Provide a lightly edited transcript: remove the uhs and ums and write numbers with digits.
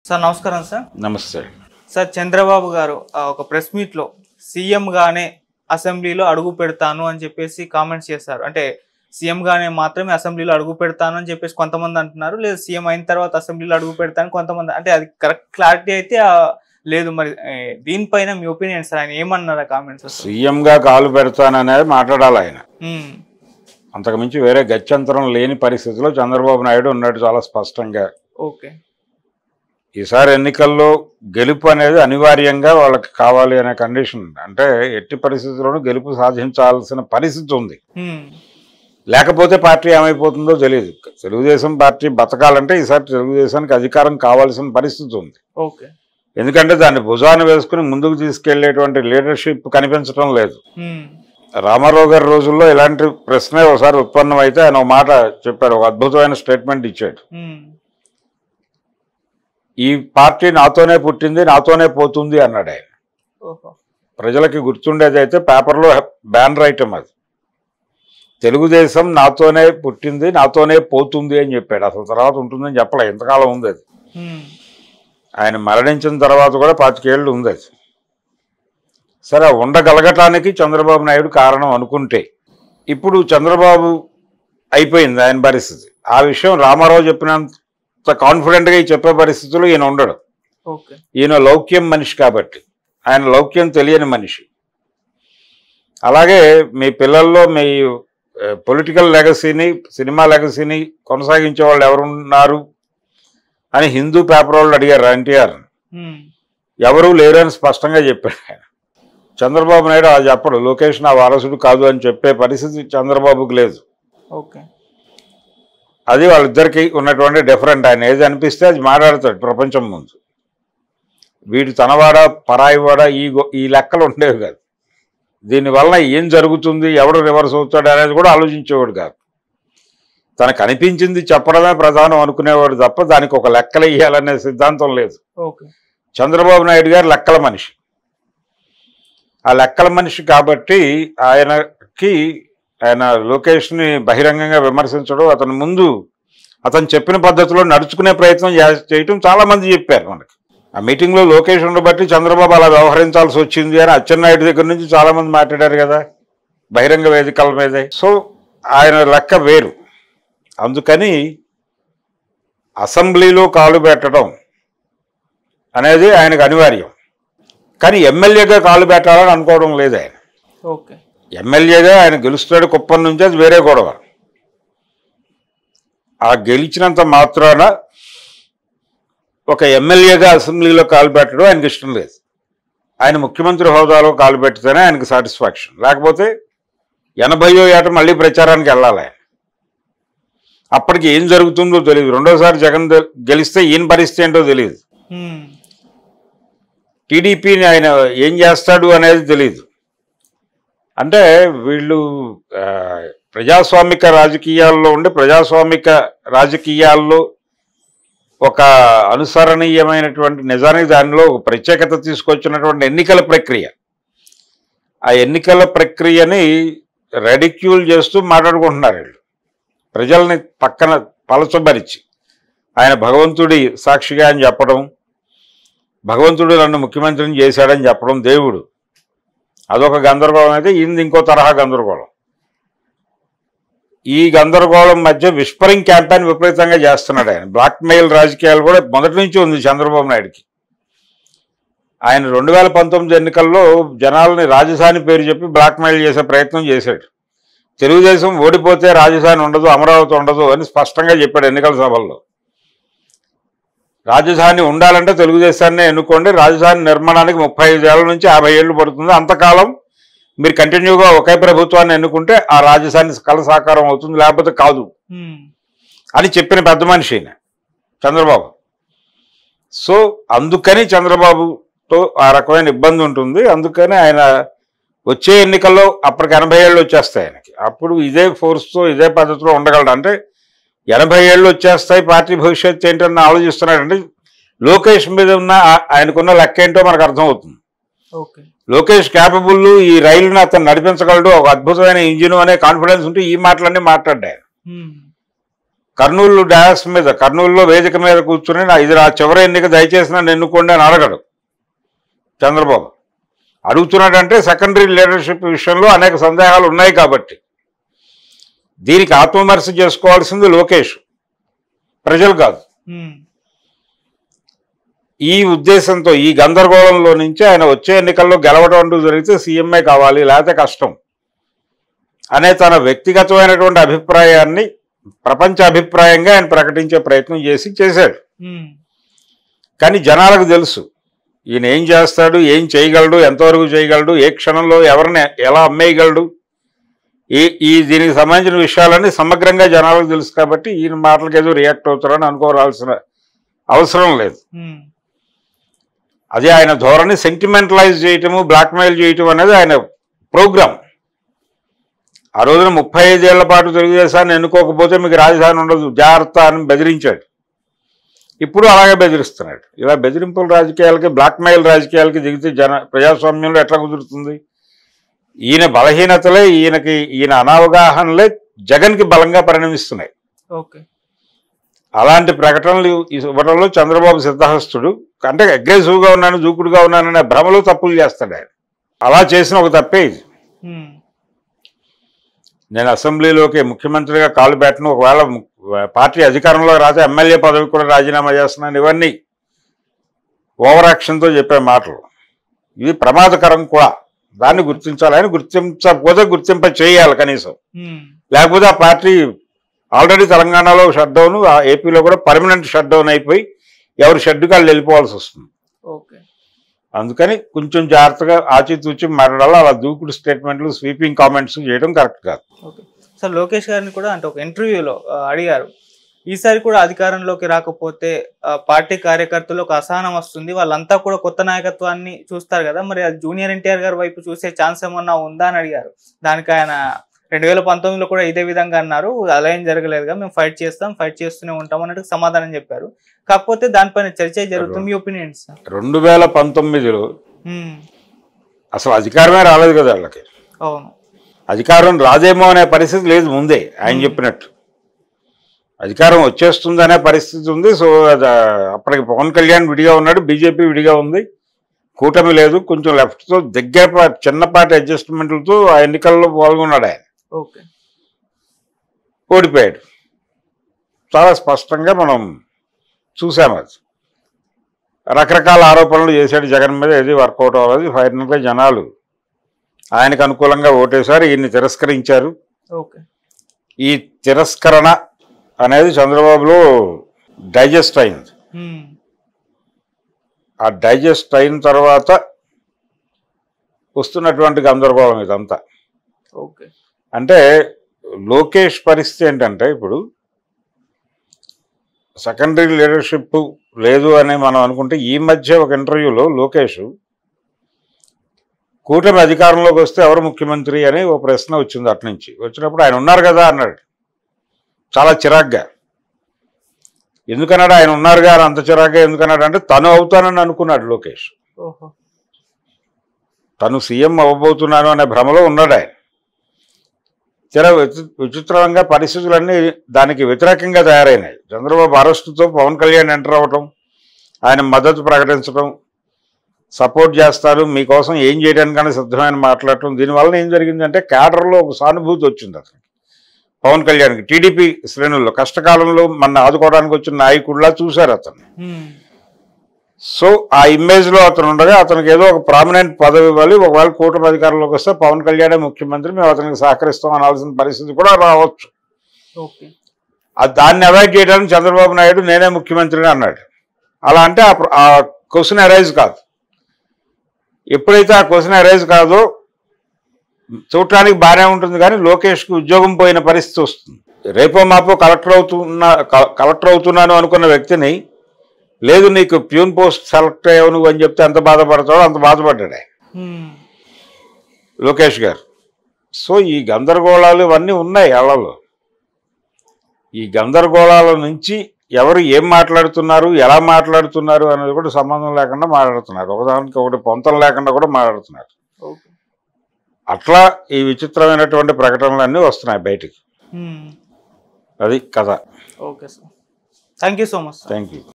Sir నమస్కారం sir. నమస్తే sir, Chandrababu గారు ఒక ప్రెస్ మీట్ లో సీఎం గానే అసెంబ్లీలో అడుగు పెడతాను అని చెప్పేసి కామెంట్స్ చేశారు. అంటే సీఎం గానే మాత్రమే అసెంబ్లీలో అడుగు పెడతాను అని చెప్పేసి కొంతమంది అంటున్నారు, లేదు సీఎం అయిన తర్వాత అసెంబ్లీలో అడుగు పెడతాను కొంతమంది. అంటే అది కరెక్ట్ క్లారిటీ అయితే లేదు. మరి దీనిపైన మీ ఒపీనియన్ సార్, ఆయన ఏమన్నారా కామెంట్స్? సీఎం గా కాలు పెడతాననేది మాట్లాడాలి ఆయన. అంతకుమించి వేరే గత్యంతరం లేని పరిస్థితిలో చంద్రబాబు నాయుడు ఉన్నాడు చాలా స్పష్టంగా. ఓకే, ఈసారి ఎన్నికల్లో గెలుపు అనేది అనివార్యంగా వాళ్ళకి కావాలి అనే కండిషన్. అంటే ఎట్టి పరిస్థితుల్లోనూ గెలుపు సాధించాల్సిన పరిస్థితి ఉంది. లేకపోతే పార్టీ ఏమైపోతుందో తెలియదు. తెలుగుదేశం పార్టీ బతకాలంటే ఈసారి తెలుగుదేశానికి అధికారం కావాల్సిన పరిస్థితి ఉంది. ఓకే, ఎందుకంటే దాన్ని భుజాన్ని వేసుకుని ముందుకు తీసుకెళ్లేటువంటి లీడర్షిప్ కనిపించడం లేదు. రామారావు గారి రోజుల్లో ఇలాంటి ప్రశ్నే ఒకసారి ఉత్పన్నం అయితే ఆయన ఒక మాట చెప్పారు, ఒక అద్భుతమైన స్టేట్మెంట్ ఇచ్చాడు. ఈ పార్టీ నాతోనే పుట్టింది, నాతోనే పోతుంది అన్నాడు ఆయన. ప్రజలకి గుర్తుండేది అయితే పేపర్లో బ్యానర్ ఐటమ్ అది. తెలుగుదేశం నాతోనే పుట్టింది, నాతోనే పోతుంది అని చెప్పాడు. అసలు తర్వాత ఉంటుందని చెప్పలే, ఎంతకాలం ఉంది అది. ఆయన మరణించిన తర్వాత కూడా 25 ఏళ్ళు ఉంది అది. సరే, ఉండగలగటానికి చంద్రబాబు నాయుడు కారణం అనుకుంటే, ఇప్పుడు చంద్రబాబు అయిపోయింది ఆయన పరిస్థితి. ఆ విషయం రామారావు చెప్పినంత కాన్ఫిడెంట్గా చెప్పే పరిస్థితుల్లో ఈయన ఉండడు. ఈయన లౌక్యం మనిషి కాబట్టి, ఆయన లౌక్యం తెలియని మనిషి. అలాగే మీ పిల్లల్లో మీ పొలిటికల్ లెగసీని, సినిమా లెగసీని కొనసాగించే వాళ్ళు ఎవరున్నారు అని హిందూ పేపర్ వాళ్ళు అడిగారు ఎన్టీఆర్. ఎవరూ లేరని స్పష్టంగా చెప్పాడు ఆయన. చంద్రబాబు నాయుడు అది చెప్పడు, లోకేష్ నా వారసుడు కాదు అని చెప్పే పరిస్థితి చంద్రబాబుకి లేదు. అది వాళ్ళిద్దరికి ఉన్నటువంటి డిఫరెంట్. ఆయన ఏది అనిపిస్తే అది మాట్లాడతాడు ప్రపంచం ముందు. వీడు తనవాడ పరాయివాడ ఈ లెక్కలు ఉండేవి కాదు. దీనివల్ల ఏం జరుగుతుంది, ఎవడు రివర్స్ అవుతాడు అనేది కూడా ఆలోచించేవాడు కాదు. తనకు అనిపించింది చెప్పడమే ప్రధానం అనుకునేవాడు తప్ప దానికి ఒక లెక్కలు వేయాలనే సిద్ధాంతం లేదు. చంద్రబాబు నాయుడు గారు లెక్కల మనిషి. ఆ లెక్కల మనిషి కాబట్టి ఆయన లోకేష్ని బహిరంగంగా విమర్శించడం, అతని ముందు అతను చెప్పిన పద్ధతిలో నడుచుకునే ప్రయత్నం చేయటం చాలామంది చెప్పారు మనకి. ఆ మీటింగ్లో లోకేష్ ఉండబట్టి చంద్రబాబు అలా వ్యవహరించాల్సి వచ్చింది అని అచ్చెన్నాయుడు దగ్గర నుంచి చాలామంది మాట్లాడారు కదా బహిరంగ వేదికల మీదే. సో ఆయన లెక్క వేరు. అందుకని అసెంబ్లీలో కాలు పెట్టడం అనేది ఆయనకు అనివార్యం. కానీ ఎమ్మెల్యేగా కాలు పెట్టాలని అనుకోవడం లేదు ఆయన. ఎమ్మెల్యేగా ఆయన గెలుస్తాడు కుప్పం నుంచి, అది వేరే గొడవ. ఆ గెలిచినంత మాత్రాన ఒక ఎమ్మెల్యేగా అసెంబ్లీలో కాలు పెట్టడం ఆయనకి ఇష్టం లేదు. ఆయన ముఖ్యమంత్రి హోదాలో కాలు పెట్టితేనే ఆయనకు సాటిస్ఫాక్షన్. లేకపోతే 80వ ఏట మళ్ళీ ప్రచారానికి వెళ్ళాలి ఆయన. అప్పటికి ఏం జరుగుతుందో తెలియదు. రెండోసారి జగన్ గెలిస్తే ఈయన పరిస్థితి ఏంటో తెలియదు. టీడీపీని ఆయన ఏం చేస్తాడు అనేది తెలియదు. అంటే వీళ్ళు ప్రజాస్వామిక రాజకీయాల్లో ఉండి ప్రజాస్వామిక రాజకీయాల్లో ఒక అనుసరణీయమైనటువంటి, నిజానికి దానిలో ఒక ప్రత్యేకత తీసుకొచ్చినటువంటి ఎన్నికల ప్రక్రియ. ఆ ఎన్నికల ప్రక్రియని రెడిక్యూల్ చేస్తూ మాట్లాడుకుంటున్నారు వీళ్ళు. ప్రజల్ని పక్కన పలచబరిచి ఆయన భగవంతుడి సాక్షిగా అని చెప్పడం, భగవంతుడు నన్ను ముఖ్యమంత్రిని చేశాడని చెప్పడం, దేవుడు, అదొక గందరగోళం. అయితే ఈయనది ఇంకో తరహా గందరగోళం. ఈ గందరగోళం మధ్య విస్పరింగ్ క్యాంపెయిన్ విపరీతంగా చేస్తున్నాడు ఆయన. బ్లాక్మెయిల్ రాజకీయాలు కూడా మొదటి నుంచి ఉంది చంద్రబాబు నాయుడుకి. ఆయన 2019 ఎన్నికల్లో జనాలని రాజధాని పేరు చెప్పి బ్లాక్మెయిల్ చేసే ప్రయత్నం చేశాడు. తెలుగుదేశం ఓడిపోతే రాజధాని ఉండదు, అమరావతి ఉండదు అని స్పష్టంగా చెప్పాడు ఎన్నికల సభల్లో. రాజధాని ఉండాలంటే తెలుగుదేశాన్ని ఎన్నుకోండి, రాజధాని నిర్మాణానికి 35 ఏళ్ల నుంచి 50 ఏళ్ళు పడుతుంది, అంతకాలం మీరు కంటిన్యూగా ఒకే ప్రభుత్వాన్ని ఎన్నుకుంటే ఆ రాజధాని కళ సాకారం అవుతుంది, లేకపోతే కాదు అని చెప్పిన పెద్ద మనిషి అయిన చంద్రబాబు. సో అందుకని చంద్రబాబుతో ఆ రకమైన ఇబ్బంది ఉంటుంది. అందుకని ఆయన వచ్చే ఎన్నికల్లో అప్పటికి 80 ఏళ్ళు వచ్చేస్తాయి ఆయనకి. అప్పుడు ఇదే ఫోర్స్తో ఇదే పద్ధతిలో ఉండగలడు. అంటే 80 ఏళ్ళు వచ్చేస్తాయి, పార్టీ భవిష్యత్తు ఏంటని ఆలోచిస్తున్నాడంటే లోకేష్ మీద ఉన్న ఆయనకున్న లెక్క ఏంటో మనకు అర్థమవుతుంది. లోకేష్ క్యాపబుల్, ఈ రైలుని అతను నడిపించగలడు, ఒక అద్భుతమైన ఇంజిన్ అనే కాన్ఫిడెన్స్ ఉంటే ఈ మాటలన్నీ మాట్లాడ్డాయి. కర్నూలు డాస్ మీద, కర్నూలులో వేదిక మీద కూర్చుని ఇది నా చివరి ఎన్నిక, దయచేసి నన్ను ఎన్నుకోండి అని అడగడు చంద్రబాబు. అడుగుతున్నాడంటే సెకండరీ లీడర్షిప్ విషయంలో అనేక సందేహాలు ఉన్నాయి కాబట్టి. దీనికి ఆత్మవిమర్శ చేసుకోవాల్సింది లోకేష్, ప్రజలు కాదు. ఈ ఉద్దేశంతో ఈ గందరగోళంలో నుంచి ఆయన వచ్చే ఎన్నికల్లో గెలవడం అంటూ జరిగితే సీఎంఏ కావాలి, లేకపోతే కష్టం అనే తన వ్యక్తిగతమైనటువంటి అభిప్రాయాన్ని ప్రపంచ అభిప్రాయంగా ఆయన ప్రకటించే ప్రయత్నం చేశాడు. కానీ జనాలకు తెలుసు ఈయన ఏం చేస్తాడు, ఏం చేయగలడు, ఎంతవరకు చేయగలడు, ఏ క్షణంలో ఎవరిని ఎలా అమ్మేయగలడు, దీనికి సంబంధించిన విషయాలన్నీ సమగ్రంగా జనాలకు తెలుసు. కాబట్టి ఈయన మాటలకు ఏదో రియాక్ట్ అవుతారని అనుకోవాల్సిన అవసరం లేదు. అదే ఆయన ధోరణి. సెంటిమెంటలైజ్ చేయటము, బ్లాక్మెయిల్ చేయటం అనేది ఆయన ప్రోగ్రాం. ఆ రోజున 35 ఏళ్ల పాటు తెలుగుదేశాన్ని ఎన్నుకోకపోతే మీకు రాజధాని ఉండదు, జాగ్రత్త అని బెదిరించాడు. ఇప్పుడు అలాగే బెదిరిస్తున్నాడు. ఇలా బెదిరింపుల రాజకీయాలకి, బ్లాక్మెయిల్ రాజకీయాలకి దిగితే ప్రజాస్వామ్యంలో ఎట్లా కుదురుతుంది? ఈయన బలహీనతలే, ఈయన అనావగాహనలే జగన్కి బలంగా పరిణమిస్తున్నాయి. అలాంటి ప్రకటనలు ఇవ్వడంలో చంద్రబాబు సిద్ధహస్తుడు. అంటే అగ్రెసివ్గా ఉన్నాను, దూకుడుగా ఉన్నాననే భ్రమలో తప్పులు చేస్తాడు ఆయన. అలా చేసిన ఒక తప్పే ఇది. నేను అసెంబ్లీలోకి ముఖ్యమంత్రిగా కాలు పెట్టను, ఒకవేళ పార్టీ అధికారంలో రాతే ఎమ్మెల్యే పదవి కూడా రాజీనామా చేస్తున్నాను, ఇవన్నీ ఓవర్ యాక్షన్తో చెప్పే మాటలు. ఇవి ప్రమాదకరం కూడా. దాన్ని గుర్తించాలని, గుర్తించకపోతే గుర్తింప చేయాలి కనీసం. లేకపోతే ఆ పార్టీ ఆల్రెడీ తెలంగాణలో షట్ డౌన్, ఏపీలో కూడా పర్మనెంట్ షట్ డౌన్ అయిపోయి ఎవరు షెడ్డుకి వాళ్ళు వెళ్ళిపోవాల్సి వస్తుంది. అందుకని కొంచెం జాగ్రత్తగా ఆచితూచి మాట్లాడాలి. అలా దూకుడు స్టేట్మెంట్లు, స్వీపింగ్ కామెంట్స్ చేయడం కరెక్ట్ కాదు. సార్ లోకేష్ గారిని కూడా అంటే ఒక ఇంటర్వ్యూలో అడిగారు, ఈసారి కూడా అధికారంలోకి రాకపోతే పార్టీ కార్యకర్తలు ఒక అసహనం వస్తుంది, వాళ్ళంతా కూడా కొత్త నాయకత్వాన్ని చూస్తారు కదా, మరి అది జూనియర్ ఎన్టీఆర్ గారి వైపు చూసే ఛాన్స్ ఏమన్నా ఉందా అని అడిగారు. దానికి ఆయన 2019లో కూడా ఇదే విధంగా అన్నారు, అలా ఏం జరగలేదుగా, మేము ఫైట్ చేస్తాం, ఫైట్ చేస్తూనే ఉంటాం అన్నట్టు సమాధానం చెప్పారు. కాకపోతే దానిపైన చర్చ జరుగుతుంది. మీ ఒపీనియన్ సార్? 2019లో అసలు అధికారమే రాలేదు కదా వాళ్ళకి. అవును, అధికారం రాదేమో అనే పరిస్థితి లేదు ముందే. ఆయన చెప్పినట్టు అధికారం వచ్చేస్తుంది అనే పరిస్థితి ఉంది. సో అప్పటికి పవన్ కళ్యాణ్ విడిగా ఉన్నాడు, బీజేపీ విడిగా ఉంది, కూటమి లేదు. కొంచెం లెఫ్ట్తో దగ్గర చిన్నపాటి అడ్జస్ట్మెంట్లతో ఆ ఎన్నికల్లో పాల్గొన్నాడు ఆయన. ఓడిపోయాడు. చాలా స్పష్టంగా మనం చూసాము. అది రకరకాల ఆరోపణలు చేశాడు జగన్ మీద, ఏది వర్కౌట్ అవ్వలేదు. ఫైనల్గా జనాలు ఆయనకు అనుకూలంగా ఓటేశారు, ఈయన్ని తిరస్కరించారు. ఈ తిరస్కరణ అనేది చంద్రబాబులో డైజెస్ట్ అయింది. ఆ డైజెస్ట్ అయిన తర్వాత వస్తున్నటువంటి గందరగోళం ఇదంతా. అంటే లోకేష్ పరిస్థితి ఏంటంటే, ఇప్పుడు సెకండరీ లీడర్షిప్ లేదు అని మనం అనుకుంటే, ఈ మధ్య ఒక ఇంటర్వ్యూలో లోకేష్ కూటమి అధికారంలోకి వస్తే ఎవరు ముఖ్యమంత్రి అని ఒక ప్రశ్న వచ్చింది. అటు నుంచి వచ్చినప్పుడు ఆయన ఉన్నారు కదా అన్నాడు, చాలా చిరాగ్గా. ఎందుకన్నాడు ఆయన ఉన్నారుగా అని అంత చిరాగ్గా ఎందుకన్నాడు అంటే, తను అవుతానని అనుకున్నాడు లోకేష్. తను సీఎం అవ్వబోతున్నాను అనే భ్రమలో ఉన్నాడు ఆయన. విచిత్రంగా పరిస్థితులన్నీ దానికి వ్యతిరేకంగా తయారైనాయి. చంద్రబాబు అరెస్టుతో పవన్ కళ్యాణ్ ఎంటర్ అవ్వటం, ఆయన మద్దతు ప్రకటించడం, సపోర్ట్ చేస్తారు, మీకోసం ఏం చేయడానికన్నా సిద్ధమైన మాట్లాడటం. దీనివల్ల ఏం జరిగిందంటే క్యాడర్లో ఒక సానుభూతి వచ్చింది అతనికి, పవన్ కళ్యాణ్కి. టీడీపీ శ్రేణుల్లో కష్టకాలంలో మన ఆదుకోవడానికి వచ్చిన నాయకుడిలా చూశారు అతన్ని. సో ఆ ఇమేజ్లో అతను ఉండగా అతనికి ఏదో ఒక ప్రామినెంట్ పదవి ఇవ్వాలి, ఒకవేళ కూటమి అధికారంలోకి వస్తే పవన్ కళ్యాణే ముఖ్యమంత్రి, మేము అతనికి సహకరిస్తాం అనాల్సిన పరిస్థితి కూడా రావచ్చు. దాన్ని అవాయిడ్ చేయడానికి చంద్రబాబు నాయుడు నేనే ముఖ్యమంత్రిని అన్నాడు. అలా అంటే ఆ క్వశ్చన్ అరైజ్ కాదు. ఎప్పుడైతే ఆ క్వశ్చన్ అరైజ్ కాదో చూడటానికి బాగానే ఉంటుంది, కానీ లోకేష్కి ఉద్యోగం పోయిన పరిస్థితి వస్తుంది. రేపో మాపో కలెక్టర్ అవుతున్నాను అనుకున్న వ్యక్తిని, లేదు నీకు ప్యూన్ పోస్ట్ సెలెక్ట్ అయ్యావు నువ్వు అని చెప్తే ఎంత బాధపడతాడో అంత బాధపడ్డాడు ఆయన లోకేష్ గారు. సో ఈ గందరగోళాలు ఇవన్నీ ఉన్నాయి వాళ్ళలో. ఈ గందరగోళాల నుంచి ఎవరు ఏం మాట్లాడుతున్నారు, ఎలా మాట్లాడుతున్నారు అనేది కూడా సంబంధం లేకుండా మాట్లాడుతున్నారు. ఒకదానికి ఒకటి పొంతం లేకుండా కూడా మాట్లాడుతున్నారు. అట్లా ఈ విచిత్రమైనటువంటి ప్రకటనలన్నీ వస్తున్నాయి బయటికి. అది కథ. Okay sir, thank you so much. Thank you.